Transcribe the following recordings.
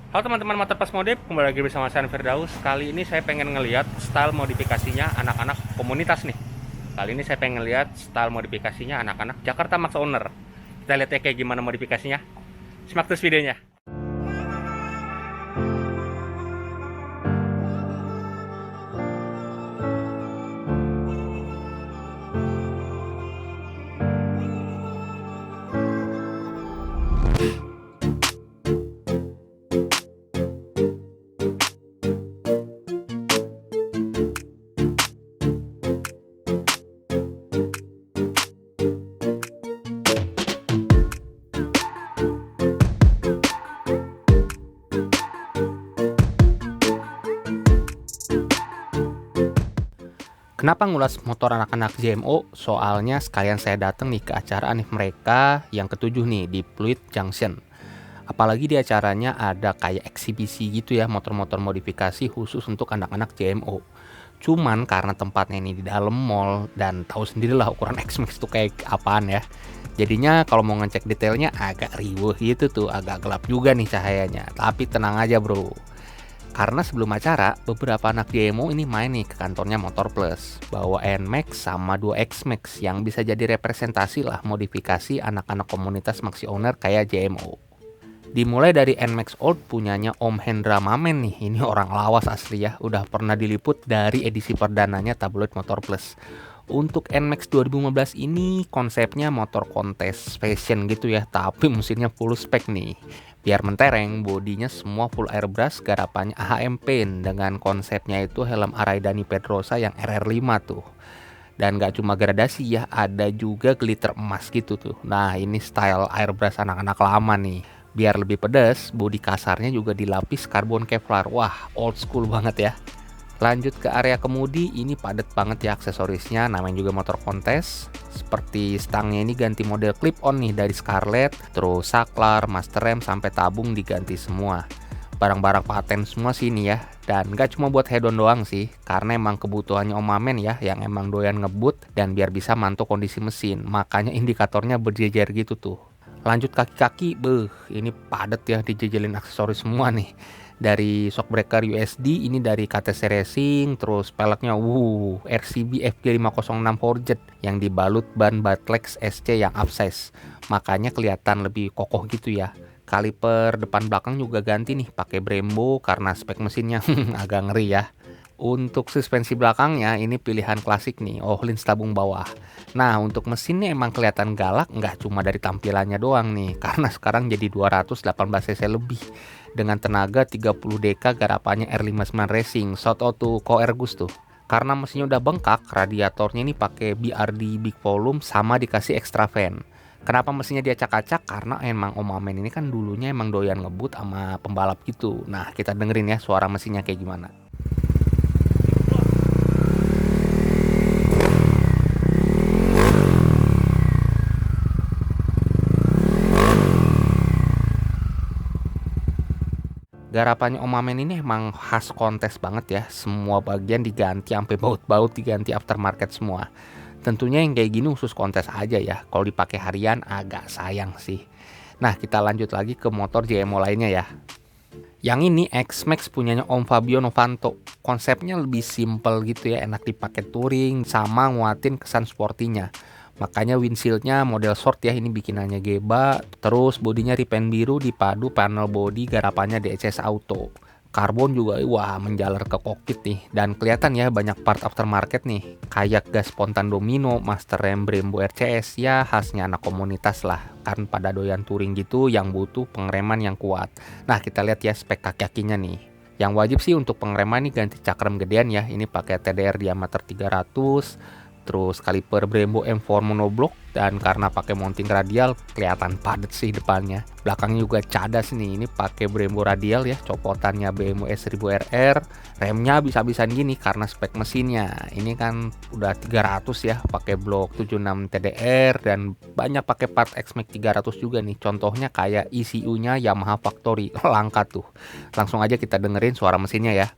Halo teman-teman Motorpas Mode, kembali lagi bersama saya Firdaus. Kali ini saya pengen ngelihat style modifikasinya anak-anak komunitas nih. Kali ini saya pengen lihat style modifikasinya anak-anak Jakarta Max Owner. Kita lihat ya kayak gimana modifikasinya. Simak terus videonya. Kenapa ngulas motor anak-anak JMO? Soalnya sekalian saya datang nih ke acara nih mereka yang ketujuh nih di Pluit Junction. Apalagi di acaranya ada kayak eksibisi gitu ya, motor-motor modifikasi khusus untuk anak-anak JMO. Cuman karena tempatnya ini di dalam mall dan tahu sendirilah ukuran X-Max itu kayak apaan ya. Jadinya kalau mau ngecek detailnya agak riuh gitu tuh, agak gelap juga nih cahayanya. Tapi tenang aja bro. Karena sebelum acara, beberapa anak demo ini main nih ke kantornya Motor Plus, bawa NMAX sama 2X-Max yang bisa jadi representasi lah modifikasi anak-anak komunitas Maxi Owner kayak JMO. Dimulai dari NMAX Old punyanya Om Hendra Mamen nih, ini orang lawas asli ya, udah pernah diliput dari edisi perdananya tabloid Motor Plus. Untuk NMAX 2015 ini konsepnya motor kontes fashion gitu ya, tapi mesinnya full spec nih. Biar mentereng, bodinya semua full airbrush garapannya AHM Paint dengan konsepnya itu helm Araidani Pedrosa yang RR5 tuh. Dan gak cuma gradasi ya, ada juga glitter emas gitu tuh. Nah ini style airbrush anak-anak lama nih. Biar lebih pedas, bodi kasarnya juga dilapis karbon Kevlar. Wah, old school banget ya. Lanjut ke area kemudi, ini padat banget ya aksesorisnya, namanya juga motor kontes. Seperti stangnya ini ganti model clip on nih dari Scarlett, terus saklar, master rem sampai tabung diganti semua. Barang-barang paten semua sini ya, dan gak cuma buat head-on doang sih, karena emang kebutuhannya Om Mamen ya, yang emang doyan ngebut dan biar bisa mantau kondisi mesin, makanya indikatornya berjejer gitu tuh. Lanjut kaki-kaki, ini padat ya dijejelin aksesoris semua nih. Dari shock breaker USD, ini dari KTC Racing, terus peleknya RCB FG506 Forged yang dibalut ban Batlex SC yang upsize. Makanya kelihatan lebih kokoh gitu ya. Kaliper depan belakang juga ganti nih pakai Brembo karena spek mesinnya agak ngeri ya. Untuk suspensi belakangnya ini pilihan klasik nih, Ohlins tabung bawah. Nah untuk mesinnya emang kelihatan galak nggak cuma dari tampilannya doang nih, karena sekarang jadi 218 cc lebih dengan tenaga 30 dk garapannya R59 Racing Shot Auto Coergus tuh. Karena mesinnya udah bengkak, radiatornya ini pakai BRD big volume sama dikasih extra fan. Kenapa mesinnya diacak-acak? Karena emang Om Amen ini kan dulunya emang doyan ngebut sama pembalap gitu. Nah kita dengerin ya suara mesinnya kayak gimana. Garapannya Om Amen ini emang khas kontes banget ya. Semua bagian diganti sampai baut-baut diganti aftermarket semua. Tentunya yang kayak gini khusus kontes aja ya. Kalau dipakai harian agak sayang sih. Nah, kita lanjut lagi ke motor JMO lainnya ya. Yang ini X-Max punyanya Om Fabio Novanto. Konsepnya lebih simple gitu ya, enak dipakai touring sama nguatin kesan sportinya. Makanya windshieldnya model short ya, ini bikinannya Geba. Terus bodinya repaint biru dipadu panel body garapannya DCS Auto. Karbon juga wah menjalar ke kokpit nih. Dan kelihatan ya banyak part aftermarket nih. Kayak gas spontan domino, master rem Brembo RCS ya khasnya anak komunitas lah. Kan pada doyan touring gitu yang butuh pengereman yang kuat. Nah kita lihat ya spek kaki-kakinya nih. Yang wajib sih untuk pengereman nih ganti cakrem gedean ya. Ini pakai TDR diameter 300. Terus kaliper Brembo M4 monoblock dan karena pakai mounting radial kelihatan padat sih depannya. Belakangnya juga cadas nih, ini pakai Brembo radial ya, copotannya BMW S1000RR. Remnya bisa-bisaan gini karena spek mesinnya. Ini kan udah 300 ya, pakai blok 76 TDR dan banyak pakai part X-Max 300 juga nih. Contohnya kayak ECU-nya Yamaha Factory, langka tuh. Langsung aja kita dengerin suara mesinnya ya.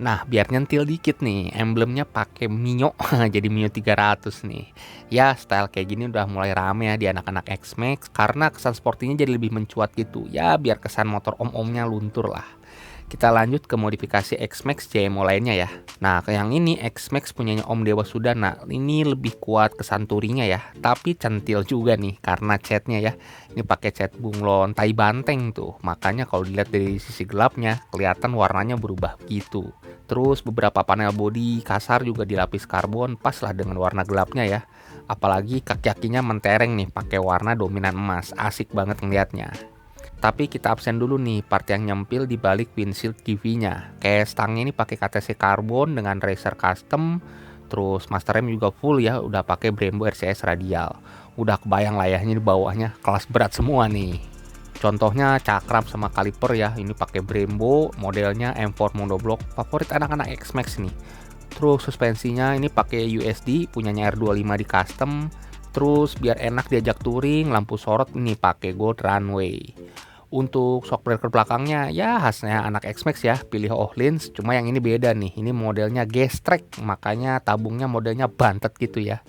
Nah, biar nyentil dikit nih, emblemnya pakai Mio, jadi Mio 300 nih. Ya, style kayak gini udah mulai rame ya di anak-anak X-Max karena kesan sportinya jadi lebih mencuat gitu. Ya, biar kesan motor om-omnya luntur lah. Kita lanjut ke modifikasi X-Max JMO lainnya ya. Nah, ke yang ini X-Max punyanya Om Dewa Sudana. Ini lebih kuat kesan touringnya ya, tapi centil juga nih karena catnya ya. Ini pakai cat bunglon tai banteng tuh. Makanya kalau dilihat dari sisi gelapnya, kelihatan warnanya berubah gitu. Terus beberapa panel bodi kasar juga dilapis karbon, pas lah dengan warna gelapnya ya. Apalagi kaki-kakinya mentereng nih pakai warna dominan emas, asik banget ngeliatnya. Tapi kita absen dulu nih part yang nyempil di balik windshield TV-nya. Kayak stangnya ini pakai KTC karbon dengan racer custom, terus master rem juga full ya, udah pakai Brembo RCS radial. Udah kebayang layahnya di bawahnya, kelas berat semua nih. Contohnya cakram sama kaliper ya, ini pakai Brembo, modelnya M4 monoblock, favorit anak-anak X-Max nih. Terus suspensinya ini pakai USD, punyanya R25 di custom. Terus biar enak diajak touring, lampu sorot ini pakai Gold Runway. Untuk shock breaker belakangnya ya khasnya anak X-Max ya, pilih Ohlins, cuma yang ini beda nih. Ini modelnya Gestrek, makanya tabungnya modelnya bantet gitu ya.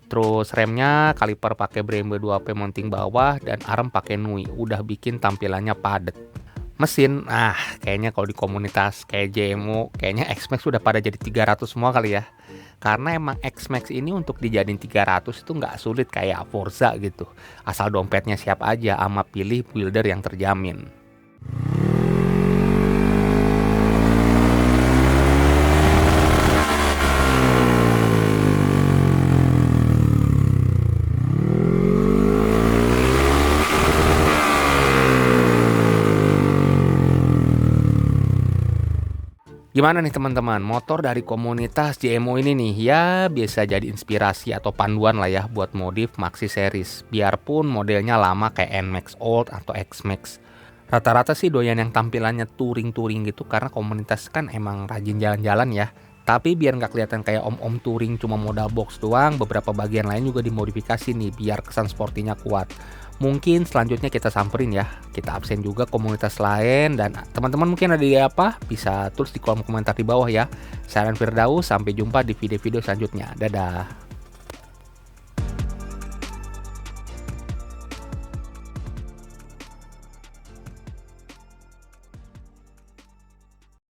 Terus remnya kaliper pakai Brembo 2P mounting bawah dan arm pakai Nui, udah bikin tampilannya padat. Mesin, kayaknya kalau di komunitas kayak JMO, kayaknya X-Max udah pada jadi 300 semua kali ya. Karena emang X-Max ini untuk dijadiin 300 itu nggak sulit kayak Forza gitu. Asal dompetnya siap aja sama pilih builder yang terjamin. Gimana nih teman-teman, motor dari komunitas JMO ini nih ya bisa jadi inspirasi atau panduan lah ya buat modif Maxi Series. Biarpun modelnya lama kayak NMAX Old atau X-Max. Rata-rata sih doyan yang tampilannya touring-touring gitu karena komunitas kan emang rajin jalan-jalan ya. Tapi biar nggak kelihatan kayak om-om touring cuma modal box doang, beberapa bagian lain juga dimodifikasi nih biar kesan sportinya kuat. Mungkin selanjutnya kita samperin ya, kita absen juga komunitas lain dan teman-teman mungkin ada ide apa bisa tulis di kolom komentar di bawah ya. Saya Firdaus, sampai jumpa di video-video selanjutnya. Dadah.